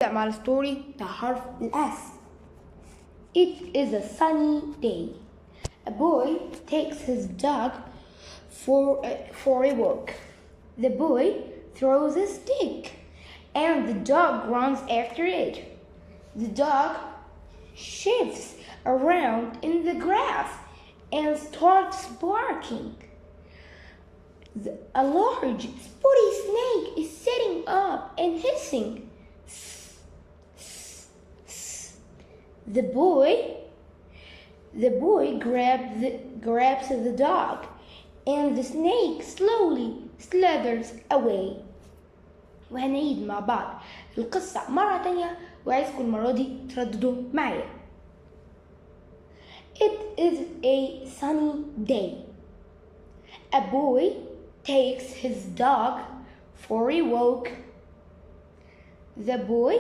هنبدأ مع الستوري بتاع حرف الأس. It is a sunny day. A boy takes his dog for a walk. The boy throws a stick and the dog runs after it. The dog shifts around in the grass and starts barking. A large spotty snake is sitting up and hissing. The boy grabs the dog and the snake slowly slithers away. وهنعيد مع بعض القصة مرة تانية وعايزكم المرة دي ترددوا معايا. It is a sunny day. A boy takes his dog for a walk. The boy